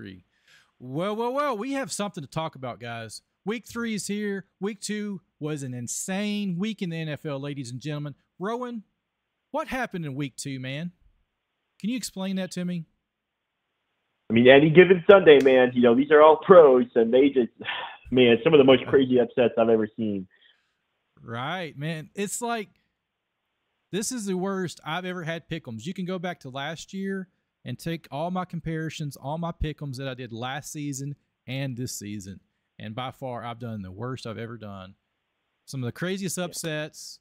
3. Well, we have something to talk about, guys. Week 3 is here. Week 2 was an insane week in the NFL, ladies and gentlemen. Rowan, what happened in week 2, man? Can you explain that to me? I mean, any given Sunday, man, these are all pros, and they just, man, some of the most crazy upsets I've ever seen. Right, man. It's like, this is the worst I've ever had pick'ems. You can go back to last year and take all my comparisons, all my pick'ems that I did last season and this season. And by far, I've done the worst I've ever done. Some of the craziest upsets.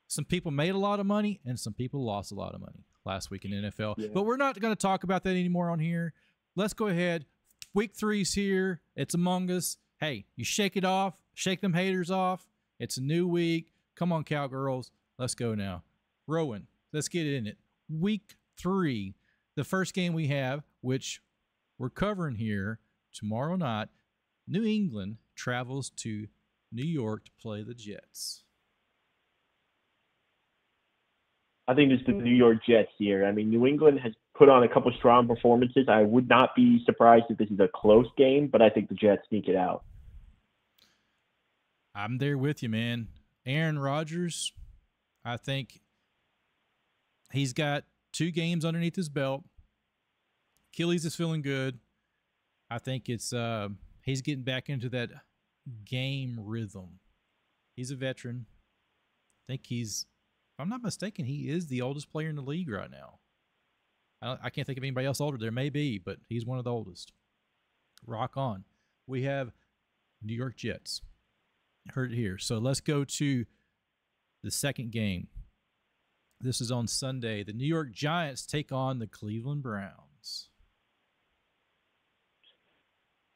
Some people made a lot of money, and some people lost a lot of money last week in the NFL. Yeah. But we're not going to talk about that anymore on here. Let's go ahead. Week 3's here. It's among us. Hey, you shake it off. Shake them haters off. It's a new week. Come on, Cowgirls. Let's go now. Rowan, let's get in it. Week 3, the first game we have, which we're covering here tomorrow night, New England travels to New York to play the Jets. I think it's the New York Jets here. I mean, New England has put on a couple strong performances. I would not be surprised if this is a close game, but I think the Jets sneak it out. I'm there with you, man. Aaron Rodgers, I think he's got 2 games underneath his belt. Achilles is feeling good. I think it's he's getting back into that game rhythm. He's a veteran. I think he's, if I'm not mistaken, he is the oldest player in the league right now. I can't think of anybody else older. There may be, but he's one of the oldest. Rock on. We have New York Jets. Heard it here. So let's go to the second game. This is on Sunday. The New York Giants take on the Cleveland Browns.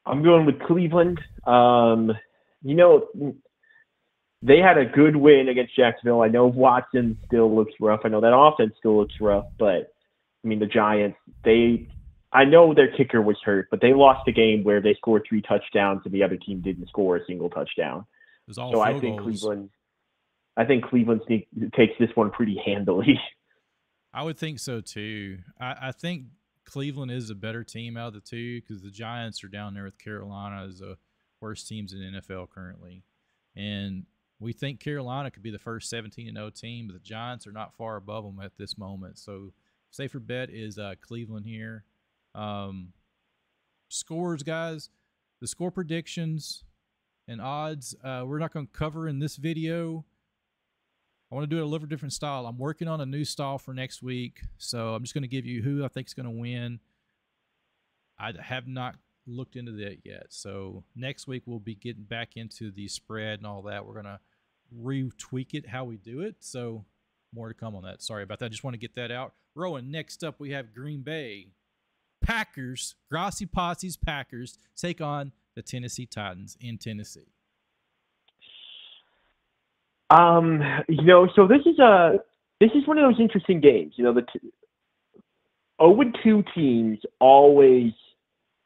I'm going with Cleveland. They had a good win against Jacksonville. I know Watson still looks rough. I know that offense still looks rough, but I mean, the Giants, I know their kicker was hurt, but they lost a game where they scored 3 touchdowns and the other team didn't score a single touchdown. It was all so field goals. I think Cleveland takes this one pretty handily. I would think so too. I think Cleveland is a better team out of the two because the Giants are down there with Carolina as the worst teams in the NFL currently. And we think Carolina could be the first 17-0 team, but the Giants are not far above them at this moment. So safer bet is Cleveland here. Scores, guys. The score predictions and odds we're not going to cover in this video. I want to do it a little different style. I'm working on a new style for next week, so I'm just going to give you who I think is going to win. I have not looked into that yet, so next week we'll be getting back into the spread and all that. We're going to retweak it how we do it, so more to come on that. Sorry about that. Just want to get that out. Rowan, next up we have Green Bay Packers, Grossi Posse's Packers, take on the Tennessee Titans in Tennessee. So this is one of those interesting games. The 0-2 teams always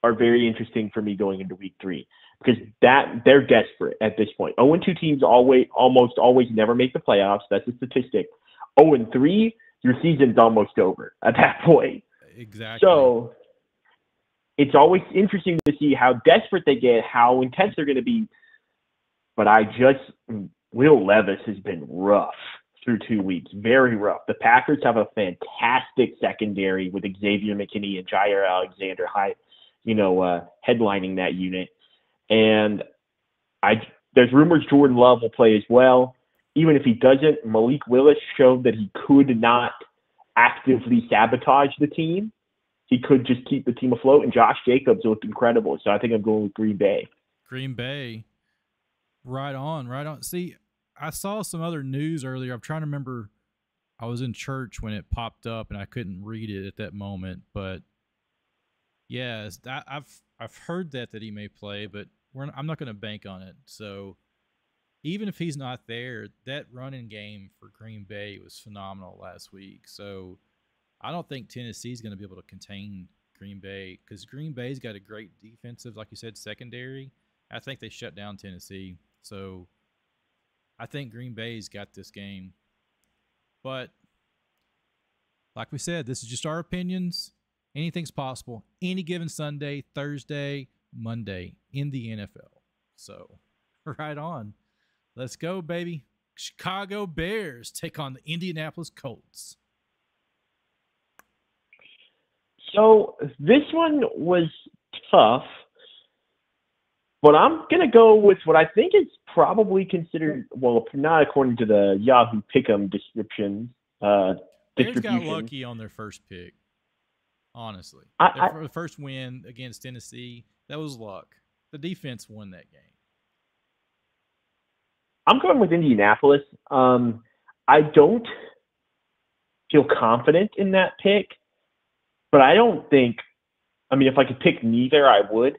are very interesting for me going into week 3 because they're desperate at this point. 0-2 teams almost always never make the playoffs. That's a statistic. 0-3, your season's almost over at that point. Exactly. So it's always interesting to see how desperate they get, how intense they're going to be. But Will Levis has been rough through 2 weeks, very rough. The Packers have a fantastic secondary with Xavier McKinney and Jair Alexander headlining that unit. And there's rumors Jordan Love will play as well. Even if he doesn't, Malik Willis showed that he could not actively sabotage the team. He could just keep the team afloat, and Josh Jacobs looked incredible. So I think I'm going with Green Bay. Green Bay. Right on. See, I saw some other news earlier. I'm trying to remember. I was in church when it popped up, and I couldn't read it at that moment. But yes, I've heard that he may play, but I'm not going to bank on it. So even if he's not there, that running game for Green Bay was phenomenal last week. So I don't think Tennessee's going to be able to contain Green Bay because Green Bay's got a great defensive, like you said, secondary. I think they shut down Tennessee. So I think Green Bay's got this game. But like we said, this is just our opinions. Anything's possible any given Sunday, Thursday, Monday in the NFL. So, right on. Let's go, baby. Chicago Bears take on the Indianapolis Colts. So this one was tough, but I'm going to go with what I think is probably considered, well, not according to the Yahoo Pick'em description. Bears got lucky on their first pick, honestly. Their first win against Tennessee, that was luck. The defense won that game. I'm going with Indianapolis. I don't feel confident in that pick, but I don't think, I mean, if I could pick neither, I would.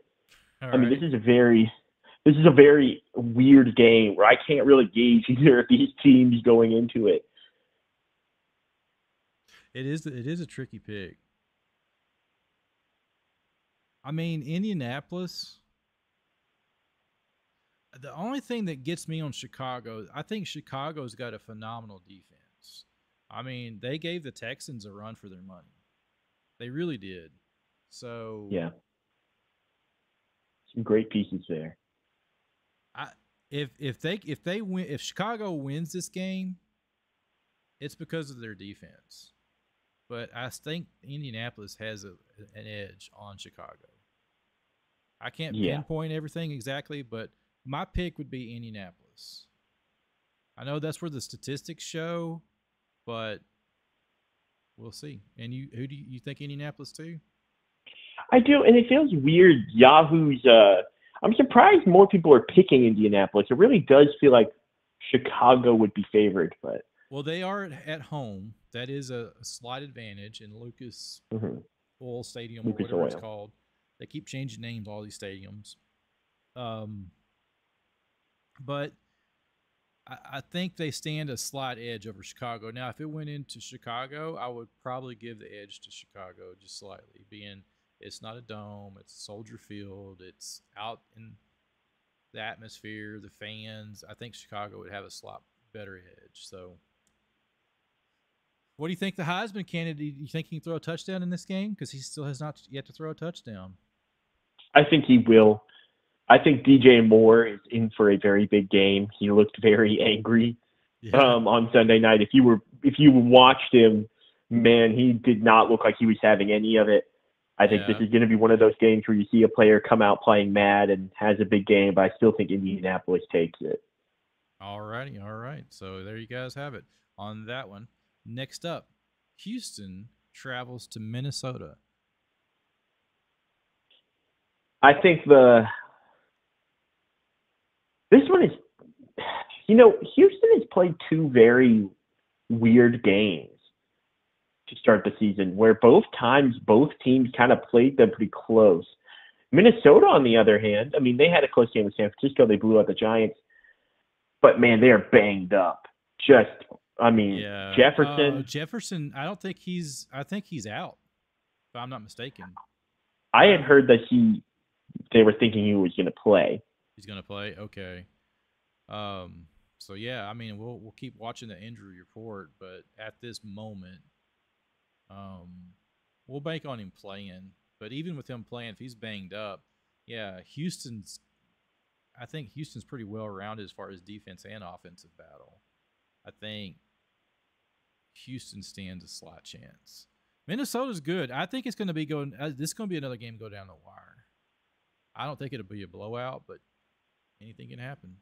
I mean, this is a very weird game where I can't really gauge either of these teams going into it. It is a tricky pick. I mean, Indianapolis, the only thing that gets me on Chicago, I think Chicago's got a phenomenal defense. I mean, they gave the Texans a run for their money. They really did. So yeah, some great pieces there. If Chicago wins this game, it's because of their defense. But I think Indianapolis has an edge on Chicago. I can't pinpoint everything exactly, but my pick would be Indianapolis. I know that's where the statistics show, but we'll see. And who do you think Indianapolis too? I do, and it feels weird. Yahoo's. I'm surprised more people are picking Indianapolis. It really does feel like Chicago would be favored, but well, they are at home. That is a slight advantage in Lucas Oil Stadium or whatever it's called. They keep changing names, all these stadiums. But I think they stand a slight edge over Chicago. Now, if it went into Chicago, I would probably give the edge to Chicago just slightly, being it's not a dome, it's Soldier Field, it's out in the atmosphere, the fans. I think Chicago would have a slight better edge. So, what do you think the Heisman candidate? Do you think he can throw a touchdown in this game? Because he still has not yet to throw a touchdown. I think he will. I think DJ Moore is in for a very big game. He looked very angry on Sunday night. If you watched him, man, he did not look like he was having any of it. I think this is going to be one of those games where you see a player come out playing mad and has a big game, but I still think Indianapolis takes it. All righty. All right. So there you guys have it on that one. Next up, Houston travels to Minnesota. I think this one is, Houston has played two very weird games to start the season where both teams kind of played them pretty close. Minnesota, on the other hand, I mean, they had a close game with San Francisco. They blew out the Giants. But, man, they are banged up. Jefferson, I think he's out, if I'm not mistaken. I had heard that they were thinking he was going to play. He's going to play? Okay. So, yeah, I mean, we'll keep watching the injury report, but at this moment, we'll bank on him playing. But even with him playing, if he's banged up, yeah, I think Houston's pretty well-rounded as far as defense and offensive battle. I think Houston stands a slight chance. Minnesota's good. I think it's going to be this is going to be another game go down the wire. I don't think it'll be a blowout, but anything can happen.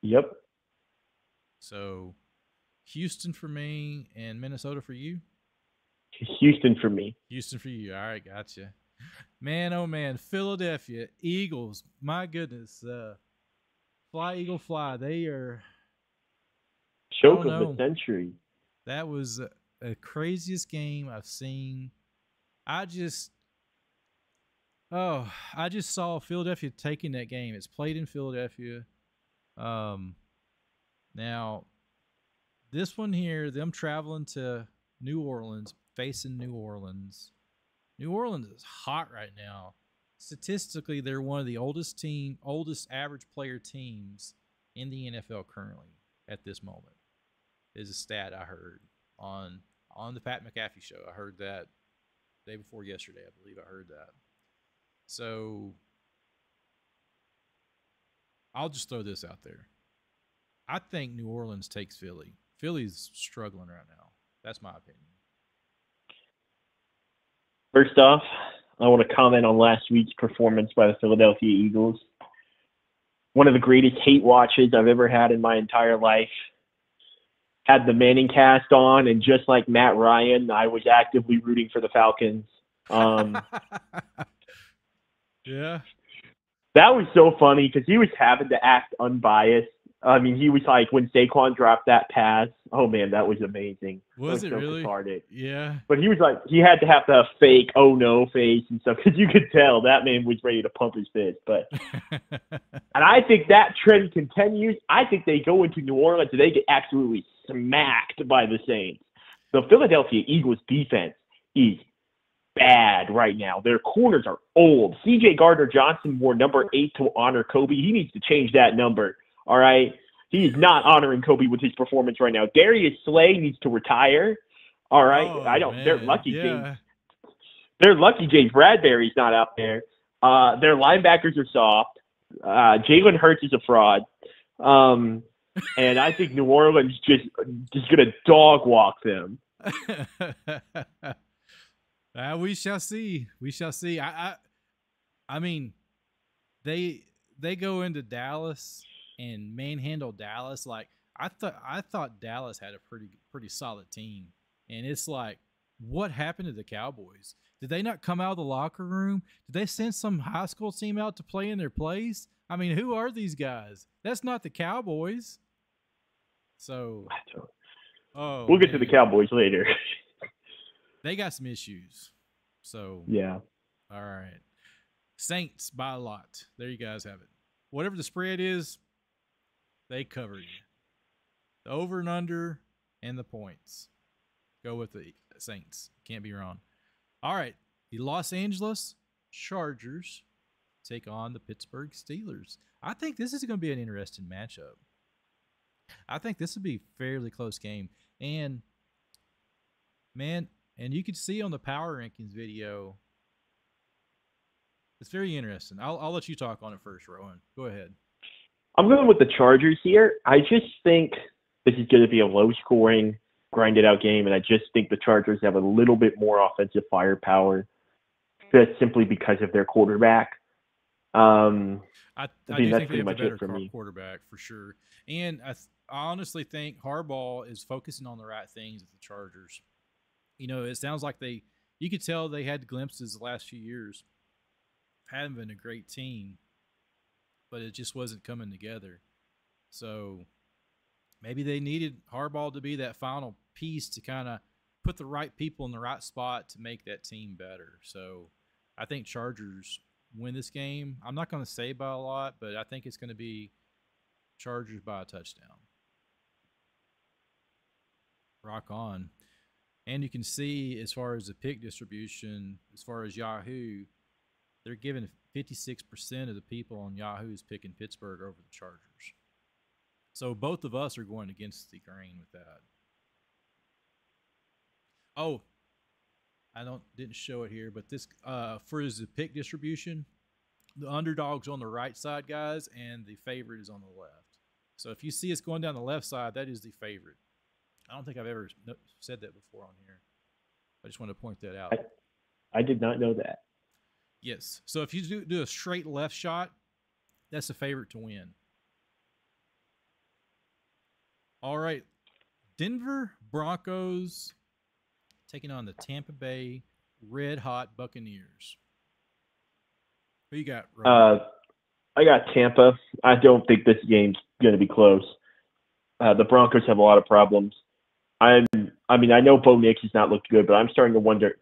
Yep. So, Houston for me and Minnesota for you? Houston for me. Houston for you. All right, gotcha. Man, oh man, Philadelphia Eagles. My goodness, fly Eagle fly. They are choke of the century. That was the craziest game I've seen. I just saw Philadelphia taking that game. It's played in Philadelphia. Now, this one here, them traveling to New Orleans, facing New Orleans. New Orleans is hot right now. Statistically, they're one of the oldest average player teams in the NFL currently at this moment. Is a stat I heard on the Pat McAfee show. I heard that Day before yesterday, I believe I heard that. So I'll just throw this out there. I think New Orleans takes Philly. Philly's struggling right now. That's my opinion. First off, I want to comment on last week's performance by the Philadelphia Eagles. One of the greatest hate watches I've ever had in my entire life. Had the Manning cast on, and just like Matt Ryan, I was actively rooting for the Falcons. Yeah. That was so funny because he was having to act unbiased. I mean, he was like, when Saquon dropped that pass, oh man, that was amazing. Was it so really? cathartic. Yeah. But he was like, he had to have the fake oh no face and stuff because you could tell that man was ready to pump his fist. But and I think that trend continues. I think they go into New Orleans and they get absolutely smacked by the Saints. The Philadelphia Eagles defense is bad right now. Their corners are old. C.J. Gardner-Johnson wore number 8 to honor Kobe. He needs to change that number. All right. He is not honoring Kobe with his performance right now. Darius Slay needs to retire. All right. Oh, I don't. man. They're lucky. Yeah. They're lucky James Bradbury's not out there. Their linebackers are soft. Jalen Hurts is a fraud. And I think New Orleans just gonna dog walk them. We shall see. We shall see. I mean, they go into Dallas and manhandle Dallas. Like I thought Dallas had a pretty solid team, and it's like, what happened to the Cowboys? Did they not come out of the locker room? Did they send some high school team out to play in their place? I mean, who are these guys? That's not the Cowboys. So, we'll get to the Cowboys later. They got some issues. So, yeah. All right. Saints by a lot. There you guys have it. Whatever the spread is, they cover you. The over and under and the points. Go with the Saints. Can't be wrong. All right. The Los Angeles Chargers take on the Pittsburgh Steelers. I think this is going to be an interesting matchup. I think this would be a fairly close game. And, man, and you can see on the Power Rankings video, it's very interesting. I'll let you talk on it first, Rowan. Go ahead. I'm going with the Chargers here. I just think this is going to be a low-scoring, grinded-out game, and I just think the Chargers have a little bit more offensive firepower just simply because of their quarterback. I do think that's they pretty have much a it for better me. quarterback for sure. And I honestly think Harbaugh is focusing on the right things at the Chargers. You know, it sounds like you could tell they had glimpses the last few years. Hadn't been a great team, but it just wasn't coming together. So maybe they needed Harbaugh to be that final piece to kind of put the right people in the right spot to make that team better. So I think Chargers win this game. I'm not going to say by a lot, but I think it's going to be Chargers by a touchdown. Rock on. And you can see as far as the pick distribution, as far as Yahoo, they're giving 56% of the people on Yahoo is picking Pittsburgh over the Chargers. So both of us are going against the grain with that. Oh, I didn't show it here, but this for the pick distribution, the underdog's on the right side, guys, and the favorite is on the left. So if you see us going down the left side, that is the favorite. I don't think I've ever said that before on here. I just want to point that out. I did not know that. Yes. So if you do a straight left shot, that's the favorite to win. All right. Denver Broncos taking on the Tampa Bay Red Hot Buccaneers. Who you got, Rob? I got Tampa. I don't think this game's going to be close. The Broncos have a lot of problems. I know Bo Nix has not looked good, but I'm starting to wonder.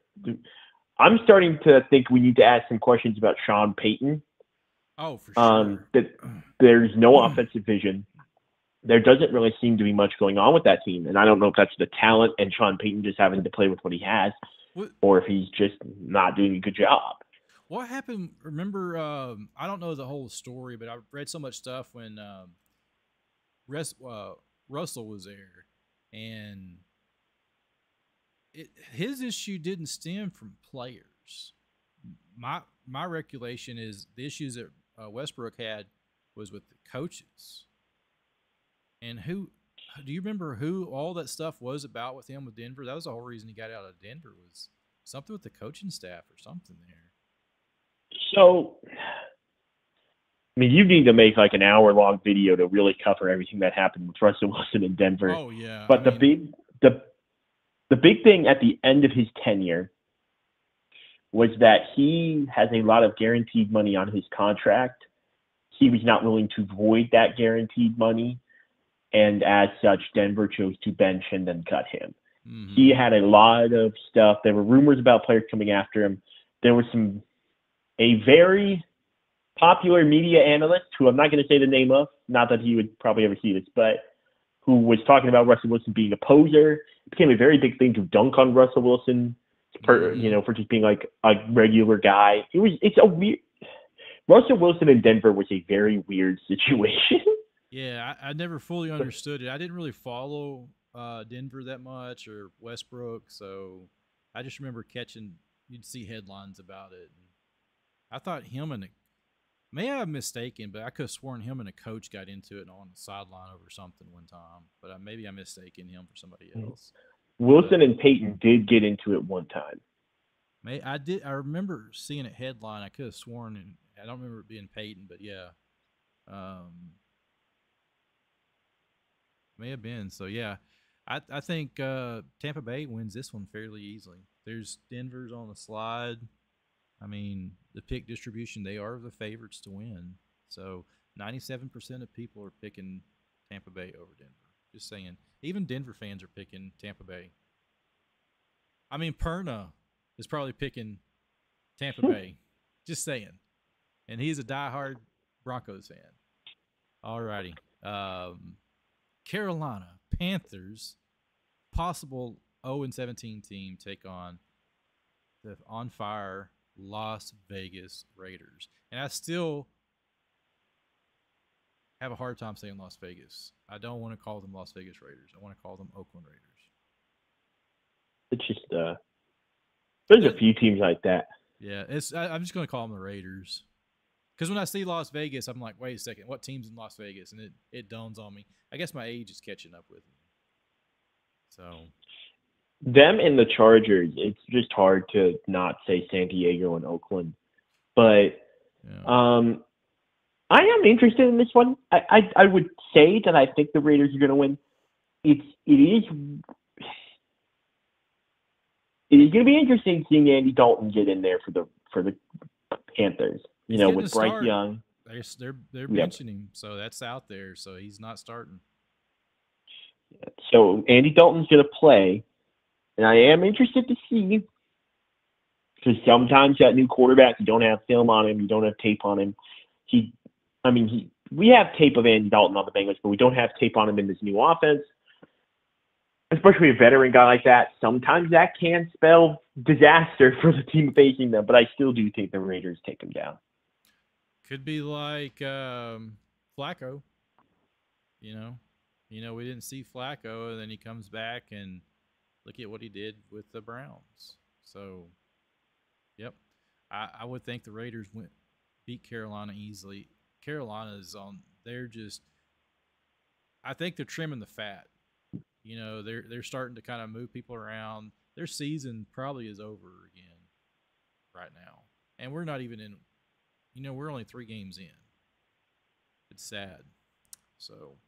I'm starting to think we need to ask some questions about Sean Payton. Oh, for sure. That there's no offensive vision. There doesn't really seem to be much going on with that team, and I don't know if that's the talent and Sean Payton just having to play with what he has, or if he's just not doing a good job. What happened? Remember, I don't know the whole story, but I read so much stuff when Russell was there, and his issue didn't stem from players. My recollection is the issues that Westbrook had was with the coaches. And who do you remember who all that stuff was about with him with Denver? That was the whole reason he got out of Denver, was something with the coaching staff or something there. So, I mean, you need to make like an hour-long video to really cover everything that happened with Russell Wilson in Denver. Oh yeah, but the big thing at the end of his tenure was that he has a lot of guaranteed money on his contract. He was not willing to void that guaranteed money, and as such, Denver chose to bench and then cut him. Mm-hmm. He had a lot of stuff. There were rumors about players coming after him. There was a very popular media analyst, who I'm not going to say the name of, not that he would probably ever see this, but who was talking about Russell Wilson being a poser. It became a very big thing to dunk on Russell Wilson, for just being like a regular guy. It's a weird. Russell Wilson in Denver was a very weird situation. Yeah, I never fully understood it. I didn't really follow Denver that much, or Westbrook, so I just remember you'd see headlines about it. And I thought may I have mistaken, but I could have sworn him and a coach got into it on the sideline over something one time. But maybe I'm mistaken him for somebody else. Wilson and Peyton did get into it one time. I remember seeing a headline. I could have sworn, and I don't remember it being Peyton, but yeah. May have been. So, yeah, I think Tampa Bay wins this one fairly easily. There's Denver's on the slide. I mean, the pick distribution, they are the favorites to win. So 97% of people are picking Tampa Bay over Denver. Just saying. Even Denver fans are picking Tampa Bay. I mean, Perna is probably picking Tampa Bay. Just saying. And he's a diehard Broncos fan. All righty. Carolina Panthers, possible 0-17 team, take on the on-fire Las Vegas Raiders. And I still have a hard time saying Las Vegas. I don't want to call them Las Vegas Raiders. I want to call them Oakland Raiders. It's just there's a few teams like that. Yeah, I'm just going to call them the Raiders. Because when I see Las Vegas, I'm like, wait a second, what team's in Las Vegas? And it dawns on me. I guess my age is catching up with me. So them and the Chargers, it's just hard to not say San Diego and Oakland. But yeah. I am interested in this one. I would say that I think the Raiders are going to win. It is going to be interesting seeing Andy Dalton get in there for the Panthers. With Bryce Young, they're benching him, so that's out there. So he's not starting. So Andy Dalton's going to play, and I am interested to see, because sometimes that new quarterback, you don't have film on him, you don't have tape on him. We have tape of Andy Dalton on the Bengals, but we don't have tape on him in this new offense. Especially a veteran guy like that, sometimes that can spell disaster for the team facing them. But I still do think the Raiders take him down. Could be like Flacco. We didn't see Flacco, and then he comes back and look at what he did with the Browns. So, yep, I would think the Raiders beat Carolina easily. Carolina's on. I think they're trimming the fat. They're starting to kind of move people around. Their season probably is over again right now, and we're not even in. We're only 3 games in. It's sad. So,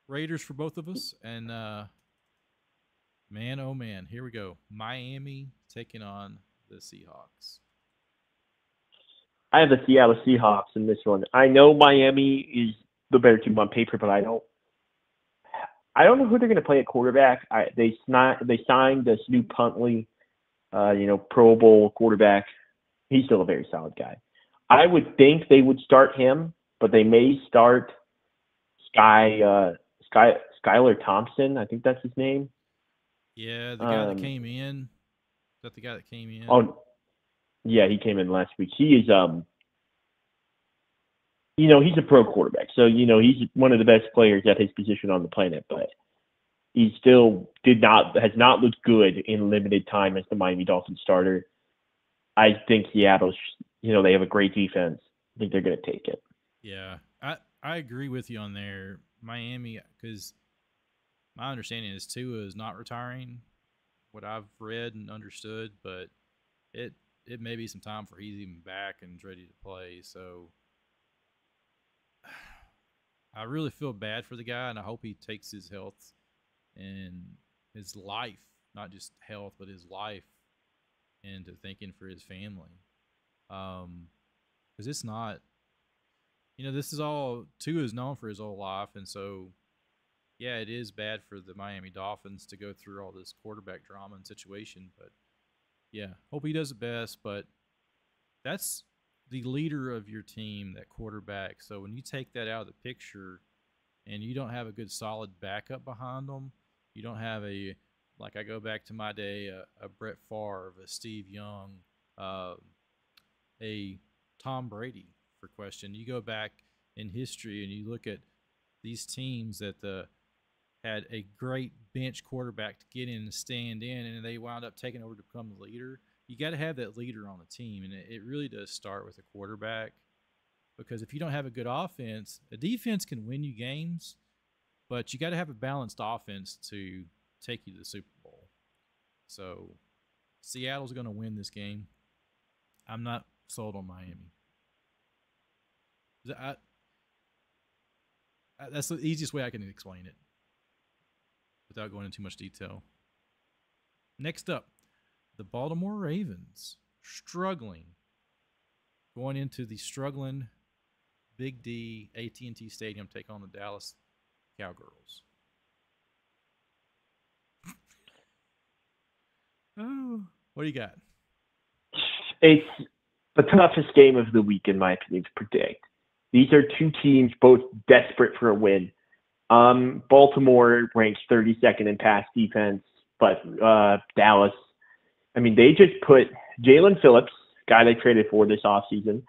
Raiders for both of us. And, man, oh, man, here we go. Miami taking on the Seahawks. I have the Seattle Seahawks in this one. I know Miami is the better team on paper, but I don't know who they're going to play at quarterback. They signed this new Puntley, Pro Bowl quarterback. He's still a very solid guy. I would think they would start him, but they may start Skylar Thompson. I think that's his name. Yeah, the guy that came in. Is that the guy that came in? Oh, yeah, he came in last week. He is, he's a pro quarterback. So, he's one of the best players at his position on the planet. But he still has not looked good in limited time as the Miami Dolphins starter. I think Seattle's, they have a great defense. I think they're going to take it. Yeah, I agree with you on there. Miami, because my understanding is Tua is not retiring, what I've read and understood, but it may be some time for he's even back and ready to play. So I really feel bad for the guy, and I hope he takes his health and his life, not just health, but his life, into thinking for his family. Because it's not, this is all Tua is known for his whole life, and so yeah, it is bad for the Miami Dolphins to go through all this quarterback drama and situation. But yeah, hope he does the best. But that's the leader of your team, that quarterback. So when you take that out of the picture and you don't have a good solid backup behind them, you don't have like I go back to my day, a Brett Favre, a Steve Young, a Tom Brady for question. You go back in history and you look at these teams that had a great bench quarterback to get in and stand in, and they wound up taking over to become the leader. You got to have that leader on the team, and it really does start with a quarterback, because if you don't have a good offense, a defense can win you games, but you got to have a balanced offense to take you to the Super Bowl. So Seattle's going to win this game. I'm not sold on Miami. That's the easiest way I can explain it without going into too much detail. Next up, the Baltimore Ravens struggling, going into the struggling Big D AT&T Stadium, take on the Dallas Cowgirls. Oh, what do you got? It's the toughest game of the week, in my opinion, to predict. These are two teams both desperate for a win. Baltimore ranks 32nd in pass defense, but Dallas, they just put Jalen Phillips, guy they traded for this offseason,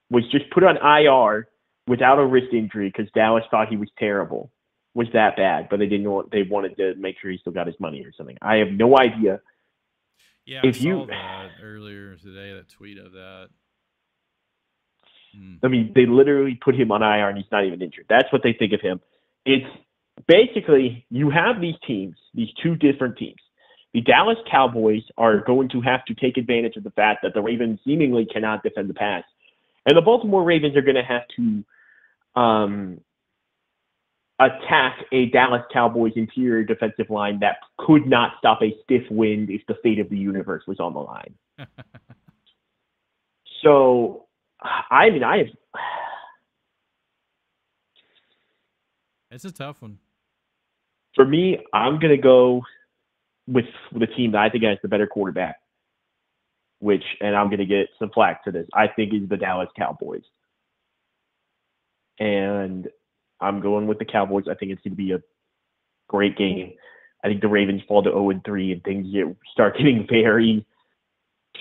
was just put on IR without a wrist injury because Dallas thought he was terrible. Was that bad? But they wanted to make sure he still got his money or something. I have no idea. Yeah, I saw that earlier today, that tweet of that. They literally put him on IR and he's not even injured. That's what they think of him. It's basically, you have these teams, these two different teams. The Dallas Cowboys are going to have to take advantage of the fact that the Ravens seemingly cannot defend the pass. And the Baltimore Ravens are going to have to attack a Dallas Cowboys interior defensive line that could not stop a stiff wind if the fate of the universe was on the line. So, it's a tough one. For me, I'm going to go with the team that I think has the better quarterback, and I'm going to get some flack for this, I think is the Dallas Cowboys. And I'm going with the Cowboys. I think it's going to be a great game. I think the Ravens fall to 0-3 and things start getting very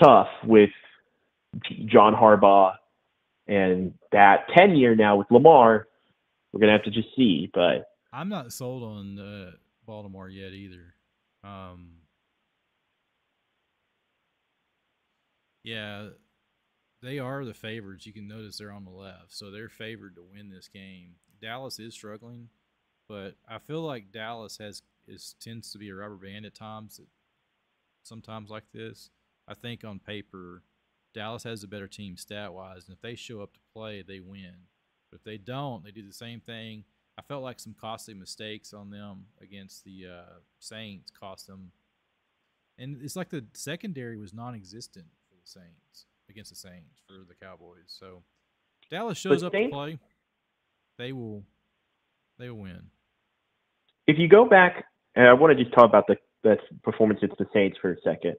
tough with John Harbaugh and that tenure now with Lamar. We're going to have to just see, but I'm not sold on Baltimore yet either. Yeah, they are the favorites. You can notice they're on the left, so they're favored to win this game. Dallas is struggling, but I feel like Dallas tends to be a rubber band at times. Sometimes like this, I think on paper, Dallas has a better team stat-wise, and if they show up to play, they win. But if they don't, they do the same thing. I felt like some costly mistakes on them against the Saints cost them. And it's like the secondary was non-existent for the Saints, against the Saints, for the Cowboys. So Dallas shows up to play, they will win. If you go back, and I want to just talk about the performance against the Saints for a second.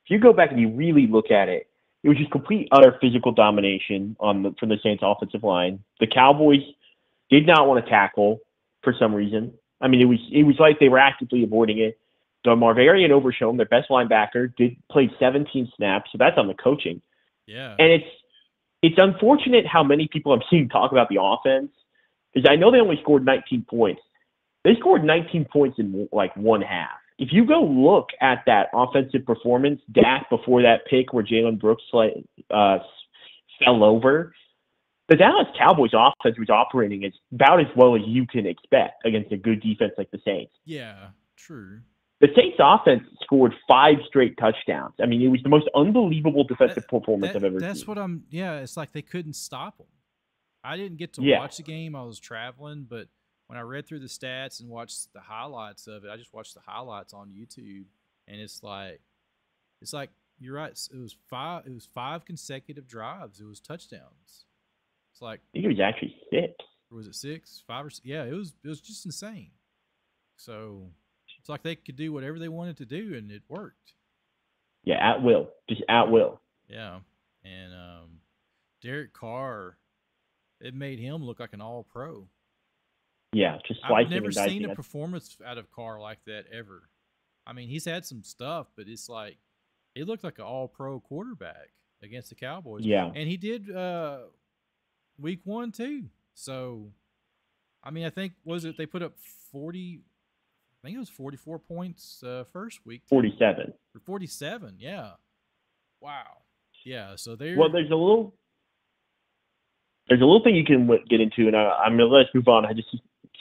If you go back and you really look at it, it was just complete, utter physical domination from the Saints offensive line. The Cowboys did not want to tackle for some reason. It was like they were actively avoiding it. So Marvarian Overshown, their best linebacker, played 17 snaps, so that's on the coaching. Yeah. And it's unfortunate how many people I'm seeing talk about the offense, because I know they only scored 19 points. They scored 19 points in like one half. If you go look at that offensive performance, Dak before that pick where Jalen Brooks fell over, the Dallas Cowboys offense was operating as about as well as you can expect against a good defense like the Saints. Yeah, true. The Saints offense scored 5 straight touchdowns. I mean, it was the most unbelievable defensive performance I've ever that's seen. what I'm. Yeah, it's like they couldn't stop them. I didn't get to Yeah. watch the game. I was traveling, but when I read through the stats and watched the highlights of it, I just watched the highlights on YouTube, and it's like you're right. It was 5 consecutive drives. It was touchdowns. It's like I think it was actually 6. Or was it 6, 5, or 6? Yeah, it was just insane. So it's like they could do whatever they wanted to do, and it worked. Yeah, at will, just at will. Yeah, and Derek Carr, it made him look like an all-pro. Yeah, just slicing. I've never seen a performance out of Carr like that ever. I mean, he's had some stuff, but it's like he looked like an all-pro quarterback against the Cowboys. Yeah, and he did week 1 too. So, I mean, I think they put up 40. I think it was 44 points first week. 47. Or 47, yeah. Wow. Yeah, so there's a little thing you can get into, and I'm gonna let's move on. I just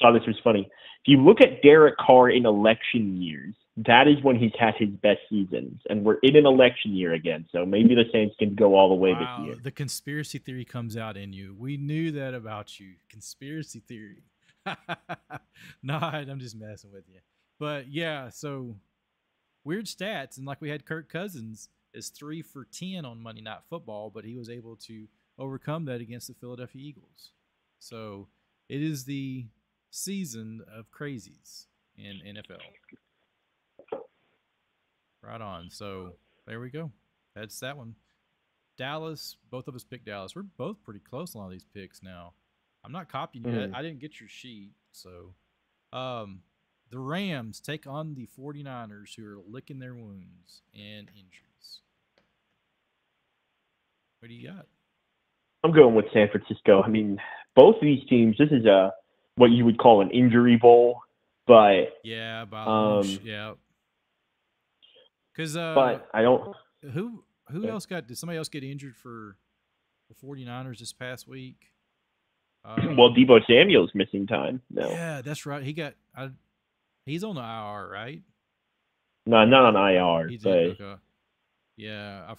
saw this was funny. If you look at Derek Carr in election years, that is when he's had his best seasons, and we're in an election year again. So maybe the Saints can go all the way this year. The conspiracy theory comes out in you. We knew that about you. Conspiracy theory. No, I'm just messing with you. But yeah, so weird stats, and like we had Kirk Cousins is 3 for 10 on Monday Night Football, but he was able to overcome that against the Philadelphia Eagles. So it is the season of crazies in NFL. Right on. So there we go. That's that one. Dallas, both of us picked Dallas. We're both pretty close on all these picks now. I'm not copying you. I didn't get your sheet. So the Rams take on the 49ers, who are licking their wounds and injuries. What do you got? I'm going with San Francisco. I mean, both of these teams, this is what you would call an injury bowl, but yeah, yeah. Because but I don't. Who else did somebody else get injured for the 49ers this past week? Well, Deebo Samuel's missing time. No. Yeah, that's right. He's on the IR, right? No, not on IR. Okay. Yeah,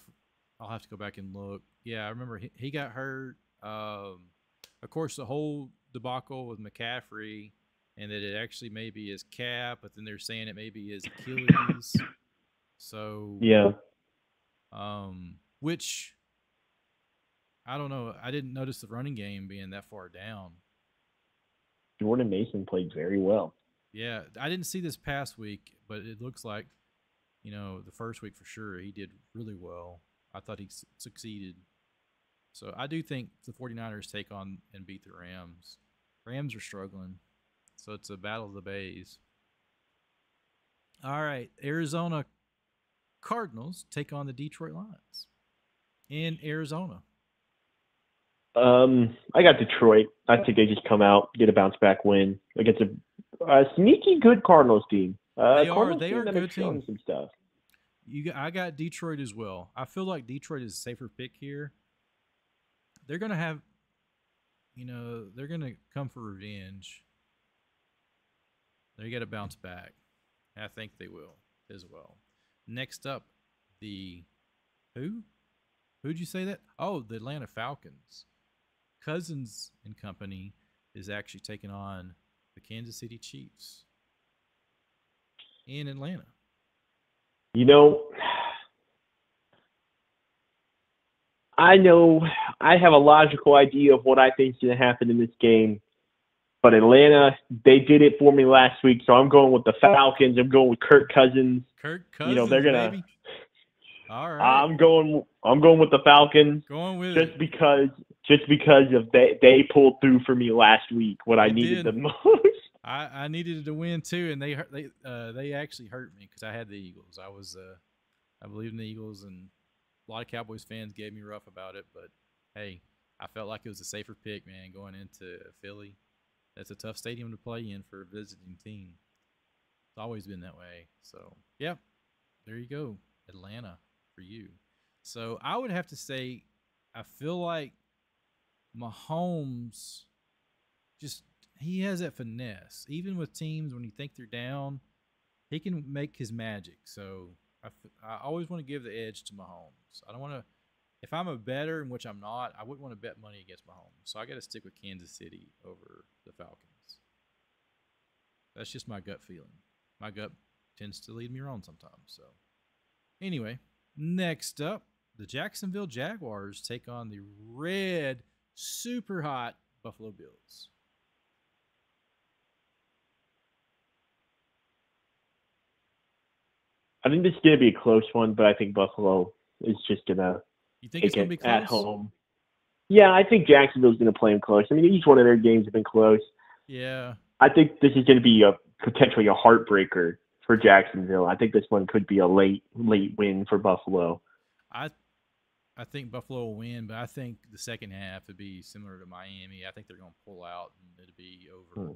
I'll have to go back and look. Yeah, I remember he got hurt. Of course, the whole debacle with McCaffrey, and that it actually maybe is Cap, but then they're saying it maybe is Achilles. So yeah. Which I don't know. I didn't notice the running game being that far down. Jordan Mason played very well. Yeah, I didn't see this past week, but it looks like, the first week for sure he did really well. I thought he succeeded. So I do think the 49ers take on and beat the Rams. Rams are struggling, so it's a battle of the Bays. All right, Arizona Cardinals take on the Detroit Lions in Arizona. I got Detroit. I think they just come out, get a bounce back win against a sneaky good Cardinals team. They are a good team. Some stuff. I got Detroit as well. I feel like Detroit is a safer pick here. They're gonna have, they're gonna come for revenge. They got to bounce back. I think they will as well. Next up, who'd you say that? Oh, the Atlanta Falcons. Cousins and company is actually taking on the Kansas City Chiefs in Atlanta. I know I have a logical idea of what I think is going to happen in this game, but Atlanta, they did it for me last week, so I'm going with the Falcons. I'm going with Kirk Cousins. Kirk Cousins, they're gonna. Baby. All right. I'm going with the Falcons. Going with just because of they pulled through for me last week when I needed the most. I needed to win too, and they actually hurt me because I had the Eagles. I believed in the Eagles, and a lot of Cowboys fans gave me rough about it. But hey, I felt like it was a safer pick, man, going into Philly. That's a tough stadium to play in for a visiting team. It's always been that way. So, yeah, there you go. Atlanta for you. So, I would have to say, I feel like Mahomes just, he has that finesse. Even with teams when you think they're down, he can make his magic. So, I always want to give the edge to Mahomes. I don't want to, if I'm a bettor, in which I'm not, I wouldn't want to bet money against Mahomes. So, I got to stick with Kansas City over the Falcons. That's just my gut feeling. My gut tends to lead me wrong sometimes. So, anyway, next up, the Jacksonville Jaguars take on the red, super hot Buffalo Bills. I think this is going to be a close one, but I think Buffalo is just going to take it at home. Yeah, I think Jacksonville's going to play them close. I mean, each one of their games have been close. Yeah. I think this is going to be potentially a heartbreaker for Jacksonville. I think this one could be a late win for Buffalo. I think Buffalo will win, but I think the second half would be similar to Miami. I think they're going to pull out and it'll be over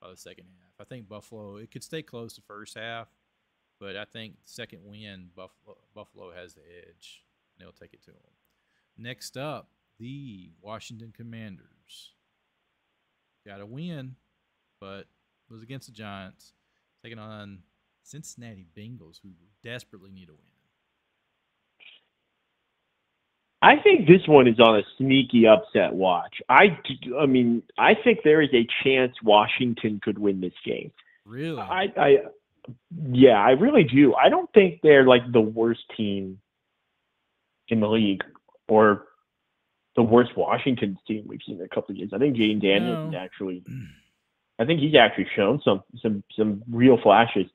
by the second half. I think Buffalo, it could stay close the first half, but I think second win, Buffalo has the edge. And they'll take it to them. Next up, the Washington Commanders. Got a win, but was against the Giants, taking on Cincinnati Bengals, who desperately need a win. I think this one is on a sneaky upset watch. I mean, I think there is a chance Washington could win this game. Really? Yeah, I really do. I don't think they're like the worst team in the league or the worst Washington team we've seen in a couple of years. I think Jaden Daniels is actually, I think he's actually shown some real flashes.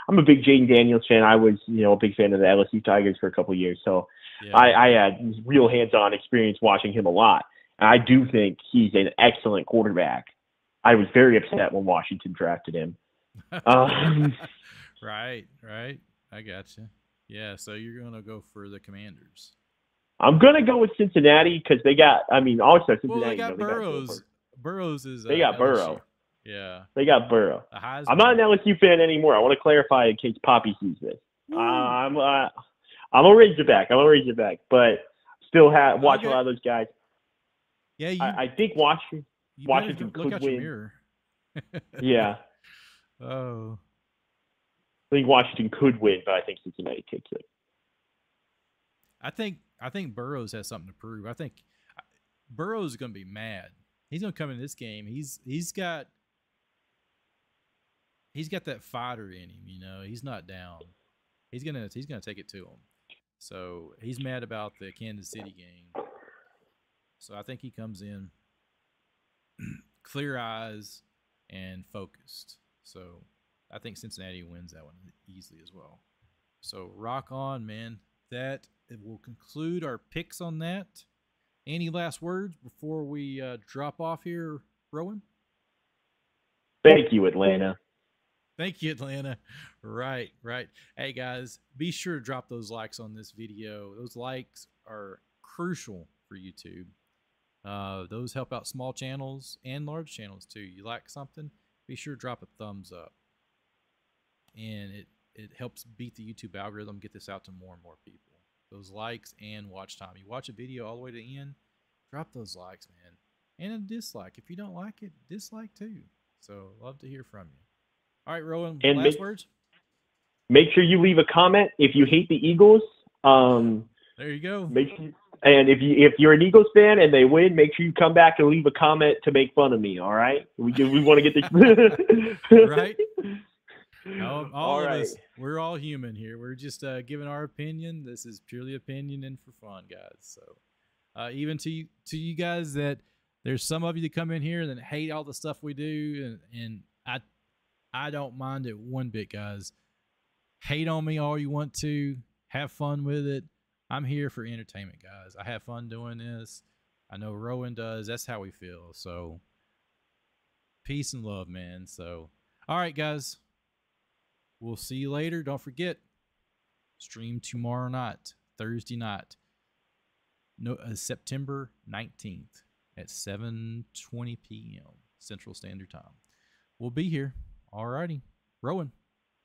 I'm a big Jaden Daniels fan. I was, a big fan of the LSU Tigers for a couple of years, so yeah. I had real hands-on experience watching him a lot. And I do think he's an excellent quarterback. I was very upset when Washington drafted him. Right. I gotcha. Yeah, so you're going to go for the Commanders. I'm going to go with Cincinnati because they got, also Cincinnati. Well, they got Burrows. Burrows is they got LSU. Burrow. Yeah. They got Burrow. I'm not an LSU fan anymore. I want to clarify in case Poppy sees this. I'm a Razorback. But still watch a lot of those guys. Yeah, I think Washington could win. Mirror. Yeah. Oh. I think Washington could win, but I think Cincinnati takes it. I think Burrows has something to prove. I think Burrows is going to be mad. He's going to come in this game. He's got that fighter in him. He's not down. He's gonna take it to him. So he's mad about the Kansas City game. So I think he comes in clear eyes and focused. So I think Cincinnati wins that one easily as well. So rock on, man. That will conclude our picks on that. Any last words before we drop off here, Rowan? Thank you, Atlanta. Thank you, Atlanta. Right. Hey, guys, be sure to drop those likes on this video. Those likes are crucial for YouTube. Those help out small channels and large channels, too. You like something, be sure to drop a thumbs up. And it helps beat the YouTube algorithm, get this out to more and more people. Those likes and watch time. You watch a video all the way to the end, drop those likes, man. And a dislike. If you don't like it, dislike too. So, love to hear from you. All right, Rowan, last words? Make sure you leave a comment if you hate the Eagles. There you go. And if you're an Eagles fan and they win, make sure you come back and leave a comment to make fun of me, all right? We want to get this. Right? All of us, we're all human here. We're just giving our opinion. This is purely opinion and for fun, guys. So even to you guys that there's some of you that come in here that hate all the stuff we do, and I don't mind it one bit, guys. Hate on me all you want to. Have fun with it. I'm here for entertainment, guys. I have fun doing this. I know Rowan does. That's how we feel. So peace and love, man. So all right, guys. We'll see you later. Don't forget, stream tomorrow night, Thursday night, September 19th at 7:20 p.m. Central Standard Time. we'll be here. All righty. Rowan,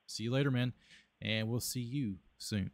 see you later, man. And we'll see you soon.